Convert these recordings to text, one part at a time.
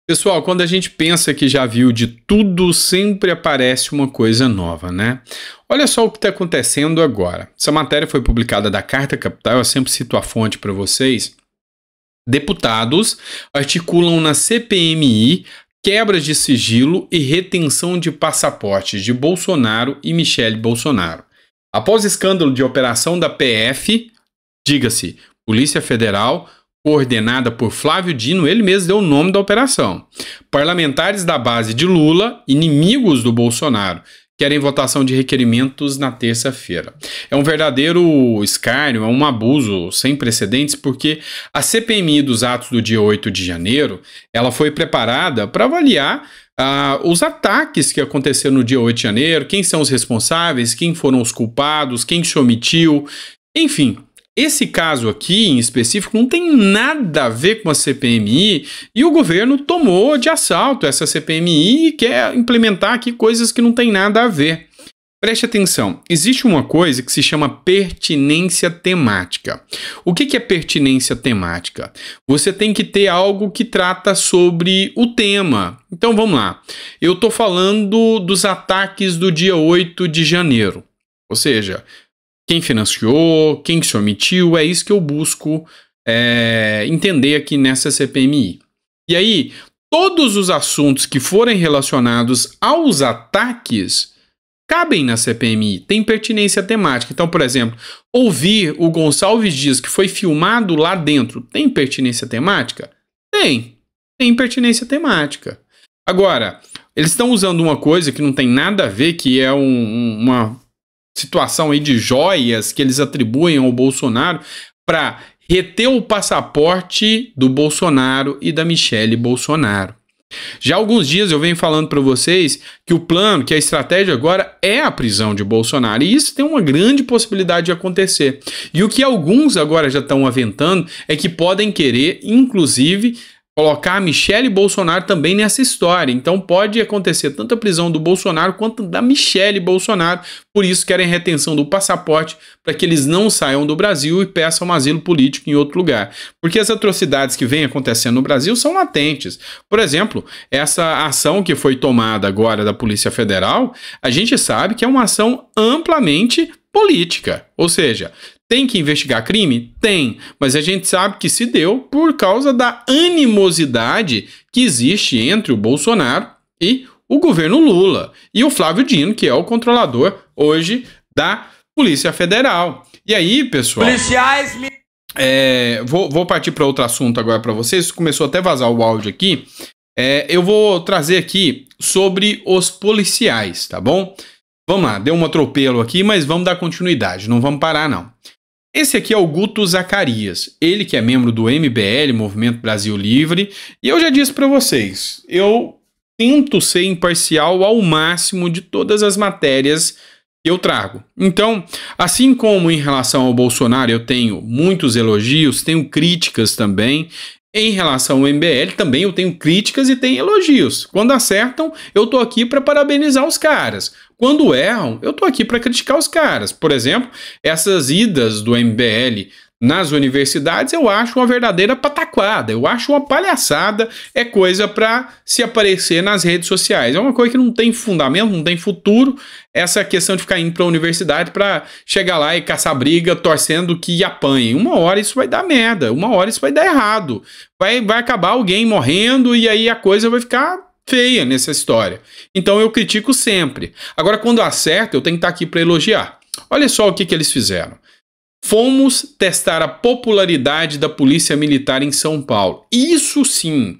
Pessoal, quando a gente pensa que já viu de tudo, sempre aparece uma coisa nova, né? Olha só o que está acontecendo agora. Essa matéria foi publicada da Carta Capital, eu sempre cito a fonte para vocês. Deputados articulam na CPMI quebras de sigilo e retenção de passaportes de Bolsonaro e Michele Bolsonaro. Após escândalo de operação da PF, diga-se, Polícia Federal, coordenada por Flávio Dino, ele mesmo deu o nome da operação. Parlamentares da base de Lula, inimigos do Bolsonaro, querem votação de requerimentos na terça-feira. É um verdadeiro escárnio, é um abuso sem precedentes, porque a CPMI dos atos do dia 8 de janeiro, ela foi preparada para avaliar os ataques que aconteceram no dia 8 de janeiro, quem são os responsáveis, quem foram os culpados, quem se omitiu, enfim. Esse caso aqui, em específico, não tem nada a ver com a CPMI e o governo tomou de assalto essa CPMI e quer implementar aqui coisas que não tem nada a ver. Preste atenção, existe uma coisa que se chama pertinência temática. O que é pertinência temática? Você tem que ter algo que trata sobre o tema. Então vamos lá, eu estou falando dos ataques do dia 8 de janeiro, ou seja, quem financiou, quem se omitiu, é isso que eu busco entender aqui nessa CPMI. E aí, todos os assuntos que forem relacionados aos ataques cabem na CPMI, tem pertinência temática. Então, por exemplo, ouvir o Gonçalves Dias, que foi filmado lá dentro, tem pertinência temática? Tem pertinência temática. Agora, eles estão usando uma coisa que não tem nada a ver, que é uma situação aí de joias que eles atribuem ao Bolsonaro para reter o passaporte do Bolsonaro e da Michele Bolsonaro. Já há alguns dias eu venho falando para vocês que o plano, que a estratégia agora é a prisão de Bolsonaro, e isso tem uma grande possibilidade de acontecer. E o que alguns agora já estão aventando é que podem querer, inclusive, colocar a Michele Bolsonaro também nessa história. Então pode acontecer tanto a prisão do Bolsonaro quanto da Michele Bolsonaro. Por isso querem retenção do passaporte para que eles não saiam do Brasil e peçam um asilo político em outro lugar. Porque as atrocidades que vêm acontecendo no Brasil são latentes. Por exemplo, essa ação que foi tomada agora da Polícia Federal, a gente sabe que é uma ação amplamente política. Ou seja, tem que investigar crime? Tem, mas a gente sabe que se deu por causa da animosidade que existe entre o Bolsonaro e o governo Lula e o Flávio Dino, que é o controlador hoje da Polícia Federal. E aí, pessoal, policiais vou partir para outro assunto agora para vocês. Começou até a vazar o áudio aqui. Eu vou trazer aqui sobre os policiais, tá bom? Vamos lá, deu um atropelo aqui, mas vamos dar continuidade, não vamos parar não. Esse aqui é o Guto Zacarias, ele que é membro do MBL, Movimento Brasil Livre, e eu já disse para vocês, eu tento ser imparcial ao máximo de todas as matérias que eu trago. Então, assim como em relação ao Bolsonaro eu tenho muitos elogios, tenho críticas também, em relação ao MBL também eu tenho críticas e tenho elogios. Quando acertam, eu tô aqui para parabenizar os caras. Quando erram, eu tô aqui para criticar os caras. Por exemplo, essas idas do MBL nas universidades eu acho uma verdadeira pataquada, eu acho uma palhaçada, é coisa para se aparecer nas redes sociais. É uma coisa que não tem fundamento, não tem futuro, essa questão de ficar indo para a universidade para chegar lá e caçar briga, torcendo que apanhem. Uma hora isso vai dar merda, uma hora isso vai dar errado, vai acabar alguém morrendo e aí a coisa vai ficar feia nessa história. Então eu critico sempre. Agora, quando acerta, eu tenho que estar aqui para elogiar. Olha só o que eles fizeram. Fomos testar a popularidade da Polícia Militar em São Paulo. Isso sim,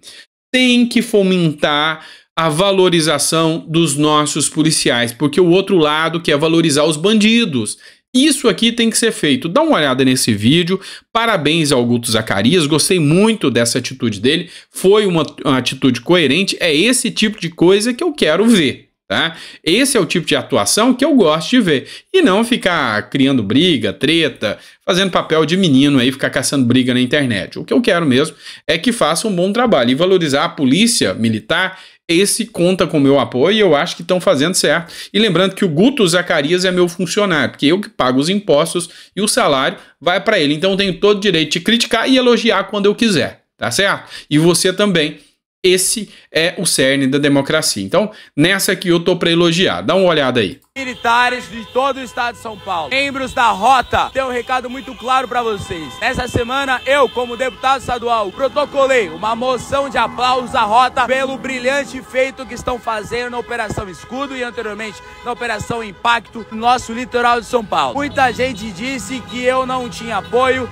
tem que fomentar a valorização dos nossos policiais, porque o outro lado quer valorizar os bandidos. Isso aqui tem que ser feito. Dá uma olhada nesse vídeo. Parabéns ao Guto Zacarias. Gostei muito dessa atitude dele. Foi uma atitude coerente. É esse tipo de coisa que eu quero ver. Tá? Esse é o tipo de atuação que eu gosto de ver. E não ficar criando briga, treta, fazendo papel de menino aí, ficar caçando briga na internet. O que eu quero mesmo é que faça um bom trabalho. E valorizar a polícia militar, esse conta com o meu apoio e eu acho que estão fazendo certo. E lembrando que o Guto Zacarias é meu funcionário, porque eu que pago os impostos e o salário vai para ele. Então eu tenho todo o direito de criticar e elogiar quando eu quiser, tá certo? E você também Esse é o cerne da democracia. Então, nessa aqui eu tô para elogiar. Dá uma olhada aí. Militares de todo o estado de São Paulo, membros da Rota, tenho um recado muito claro para vocês. Nessa semana, eu, como deputado estadual, protocolei uma moção de aplausos à Rota pelo brilhante feito que estão fazendo na Operação Escudo e anteriormente na Operação Impacto no nosso litoral de São Paulo. Muita gente disse que eu não tinha apoio,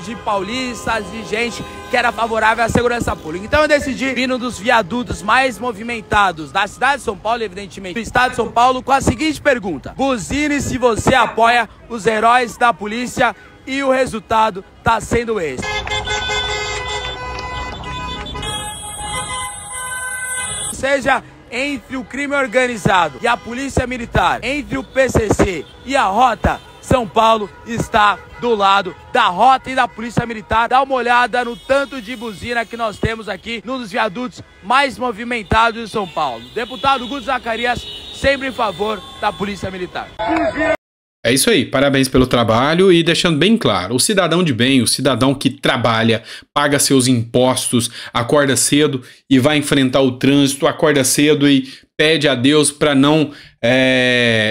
de paulistas e gente que era favorável à segurança pública. Então eu decidi vir num dos viadutos mais movimentados da cidade de São Paulo, evidentemente do estado de São Paulo, com a seguinte pergunta: buzine se você apoia os heróis da polícia, e o resultado tá sendo esse. Seja entre o crime organizado e a polícia militar, entre o PCC e a Rota, São Paulo está do lado da Rota e da Polícia Militar. Dá uma olhada no tanto de buzina que nós temos aqui num dos viadutos mais movimentados de São Paulo. Deputado Guto Zacarias, sempre em favor da Polícia Militar. É isso aí, parabéns pelo trabalho e deixando bem claro, o cidadão de bem, o cidadão que trabalha, paga seus impostos, acorda cedo e vai enfrentar o trânsito, acorda cedo e pede a Deus para não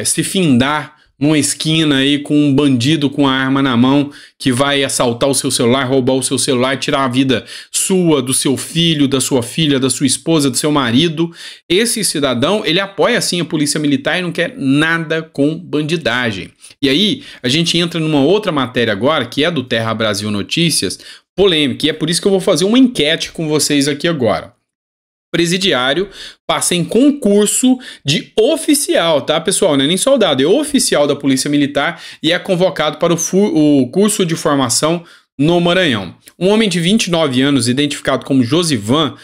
se findar numa esquina aí com um bandido com a arma na mão que vai assaltar o seu celular, roubar o seu celular, tirar a vida sua, do seu filho, da sua filha, da sua esposa, do seu marido. Esse cidadão, ele apoia sim a polícia militar e não quer nada com bandidagem. E aí, a gente entra numa outra matéria agora, que é do Terra Brasil Notícias, polêmica, e é por isso que eu vou fazer uma enquete com vocês aqui agora. Presidiário passa em concurso de oficial, tá, pessoal? Não é nem soldado, é oficial da Polícia Militar e é convocado para o curso de formação no Maranhão. Um homem de 29 anos, identificado como Josivan,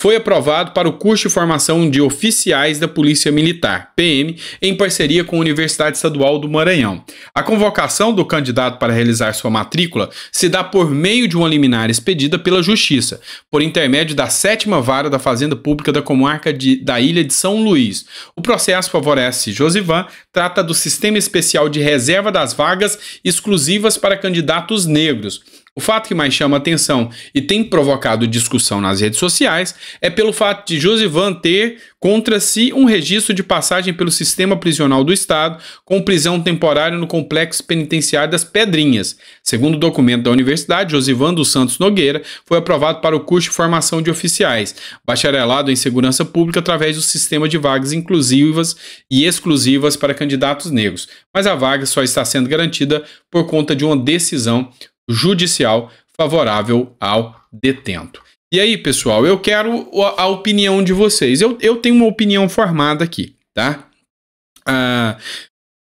foi aprovado para o curso de formação de oficiais da Polícia Militar, PM, em parceria com a Universidade Estadual do Maranhão. A convocação do candidato para realizar sua matrícula se dá por meio de uma liminar expedida pela Justiça, por intermédio da 7ª Vara da Fazenda Pública da Comarca da Ilha de São Luís. O processo favorece Josivan, trata do Sistema Especial de Reserva das Vagas exclusivas para candidatos negros. O fato que mais chama atenção e tem provocado discussão nas redes sociais é pelo fato de Josivan ter contra si um registro de passagem pelo sistema prisional do Estado com prisão temporária no Complexo Penitenciário das Pedrinhas. Segundo o documento da Universidade, Josivan dos Santos Nogueira foi aprovado para o curso de formação de oficiais, bacharelado em segurança pública através do sistema de vagas inclusivas e exclusivas para candidatos negros, mas a vaga só está sendo garantida por conta de uma decisão judicial favorável ao detento. E aí, pessoal, eu quero a opinião de vocês. Eu tenho uma opinião formada aqui, tá?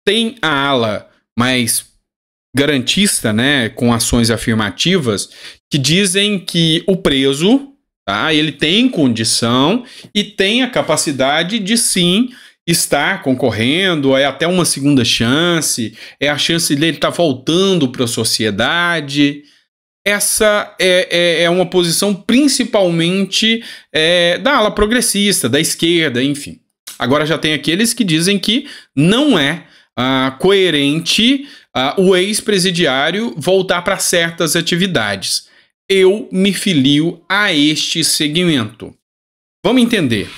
Tem a ala mais garantista, né, com ações afirmativas, que dizem que o preso, tá, ele tem condição e tem a capacidade de sim estar concorrendo, é até uma segunda chance, é a chance dele estar voltando para a sociedade. Essa é uma posição principalmente da ala progressista, da esquerda, enfim. Agora já tem aqueles que dizem que não é coerente o ex-presidiário voltar para certas atividades. Eu me filio a este segmento. Vamos entender.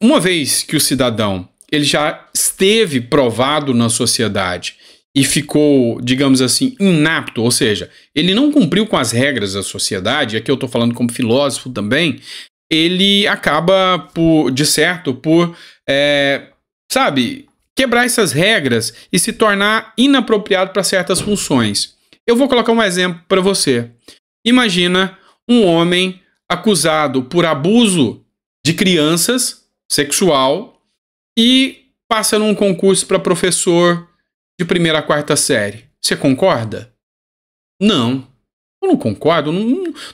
Uma vez que o cidadão ele já esteve provado na sociedade e ficou, digamos assim, inapto, ou seja, ele não cumpriu com as regras da sociedade, aqui eu estou falando como filósofo também, ele acaba, por quebrar essas regras e se tornar inapropriado para certas funções. Eu vou colocar um exemplo para você. Imagina um homem acusado por abuso de crianças, sexual, e passa num concurso para professor de 1ª a 4ª série. Você concorda? Não. Eu não concordo,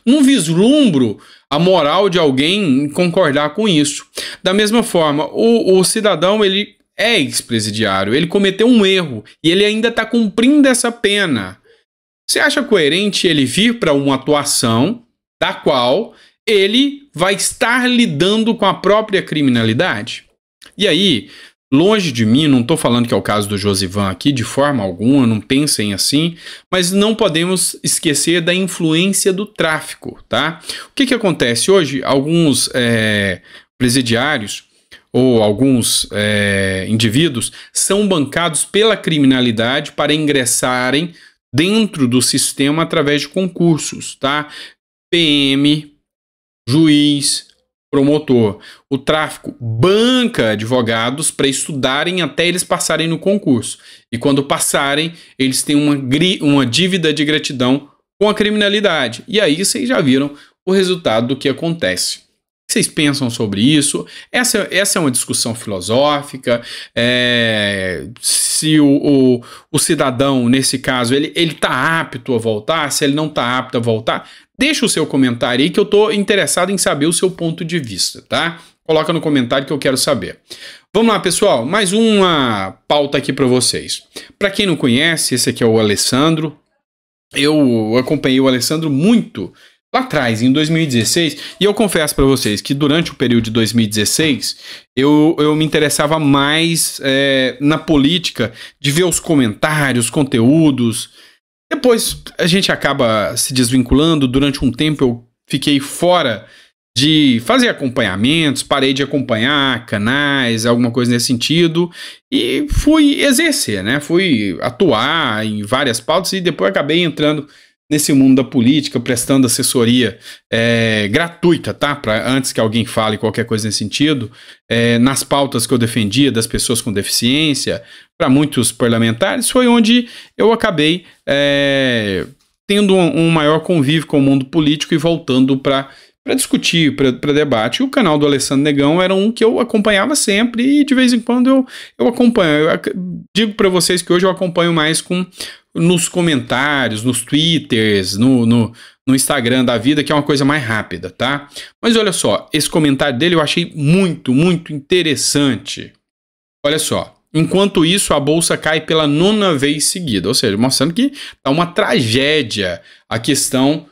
não vislumbro a moral de alguém concordar com isso. Da mesma forma, o cidadão, ele é ex-presidiário, ele cometeu um erro e ele ainda está cumprindo essa pena. Você acha coerente ele vir para uma atuação da qual ele vai estar lidando com a própria criminalidade? E aí, Longe de mim, não estou falando que é o caso do Josivan aqui, de forma alguma, não pensem assim, mas não podemos esquecer da influência do tráfico, tá? O que acontece hoje? Alguns presidiários ou alguns indivíduos são bancados pela criminalidade para ingressarem dentro do sistema através de concursos, tá? PM, juiz, promotor. O tráfico banca advogados para estudarem até eles passarem no concurso. E quando passarem, eles têm uma dívida de gratidão com a criminalidade. E aí vocês já viram o resultado do que acontece. O que vocês pensam sobre isso? Essa é uma discussão filosófica. Se o cidadão, nesse caso, ele está apto a voltar, se ele não está apto a voltar, deixa o seu comentário aí que eu estou interessado em saber o seu ponto de vista, tá? Coloca no comentário que eu quero saber. Vamos lá, pessoal, mais uma pauta aqui para vocês. Para quem não conhece, esse aqui é o Alessandro. Eu acompanhei o Alessandro muito lá atrás, em 2016, e eu confesso para vocês que durante o período de 2016 eu me interessava mais na política, de ver os comentários, conteúdos. Depois a gente acaba se desvinculando. Durante um tempo eu fiquei fora de fazer acompanhamentos, parei de acompanhar canais, alguma coisa nesse sentido, e fui exercer, né? Fui atuar em várias pautas e depois acabei entrando nesse mundo da política, prestando assessoria gratuita, tá? Antes que alguém fale qualquer coisa nesse sentido, nas pautas que eu defendia das pessoas com deficiência, para muitos parlamentares, foi onde eu acabei tendo um maior convívio com o mundo político e voltando para discutir, para debate. E o canal do Alessandro Negão era um que eu acompanhava sempre e de vez em quando eu acompanho. Eu digo para vocês que hoje eu acompanho mais nos comentários, nos twitters, no Instagram da vida, que é uma coisa mais rápida, tá? Mas olha só, esse comentário dele eu achei muito, muito interessante. Olha só, enquanto isso a bolsa cai pela 9ª vez seguida, ou seja, mostrando que tá uma tragédia a questão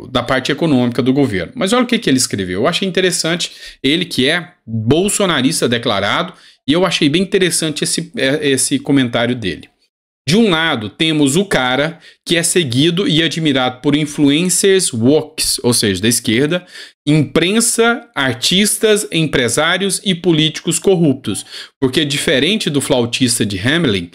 da parte econômica do governo. Mas olha o que ele escreveu. Eu achei interessante, ele que é bolsonarista declarado, e eu achei bem interessante esse comentário dele. De um lado, temos o cara que é seguido e admirado por influencers woke, ou seja, da esquerda, imprensa, artistas, empresários e políticos corruptos. Porque diferente do flautista de Hamelin,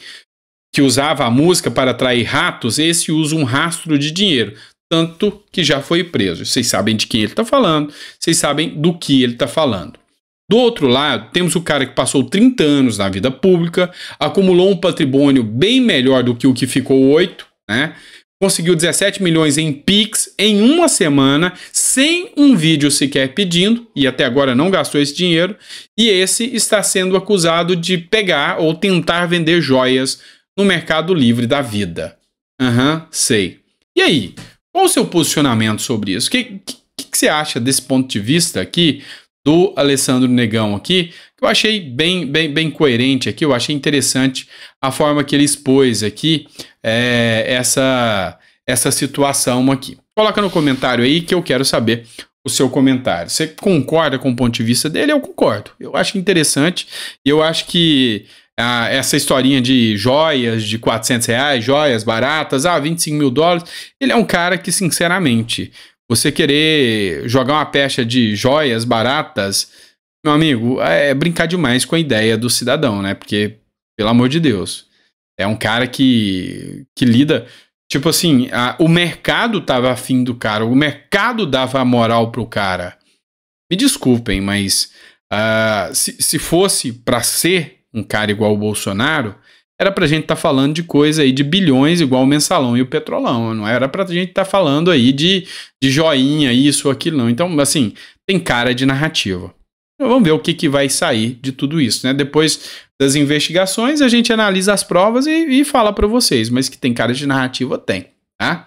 que usava a música para atrair ratos, esse usa um rastro de dinheiro, tanto que já foi preso. Vocês sabem de quem ele está falando, vocês sabem do que ele está falando. Do outro lado, temos o cara que passou 30 anos na vida pública, acumulou um patrimônio bem melhor do que o que ficou 8, né? Conseguiu 17 milhões em Pix em uma semana, sem um vídeo sequer pedindo, e até agora não gastou esse dinheiro, e esse está sendo acusado de pegar ou tentar vender joias no Mercado Livre da vida. Sei. E aí, qual o seu posicionamento sobre isso? O que você acha desse ponto de vista aqui do Alessandro Negão aqui? Que eu achei bem coerente aqui, eu achei interessante a forma que ele expôs aqui essa situação aqui. Coloca no comentário aí que eu quero saber o seu comentário. Você concorda com o ponto de vista dele? Eu concordo. Eu acho interessante e eu acho que essa historinha de joias de R$400, joias baratas, $25 mil, ele é um cara que, sinceramente, você querer jogar uma pecha de joias baratas, meu amigo, é brincar demais com a ideia do cidadão, né? Porque, pelo amor de Deus, é um cara que lida... Tipo assim, o mercado tava afim do cara, o mercado dava a moral pro cara. Me desculpem, mas se fosse pra ser um cara igual o Bolsonaro, era pra gente estar falando de coisa aí de bilhões igual o Mensalão e o Petrolão, não era pra gente estar falando aí de joinha, isso ou aquilo, não. Então, assim, tem cara de narrativa. Então, vamos ver o que vai sair de tudo isso, né? Depois das investigações, a gente analisa as provas e fala pra vocês, mas que tem cara de narrativa, tem, tá?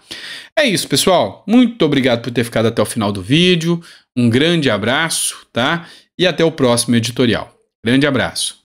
É isso, pessoal. Muito obrigado por ter ficado até o final do vídeo. Um grande abraço, tá? E até o próximo editorial. Grande abraço.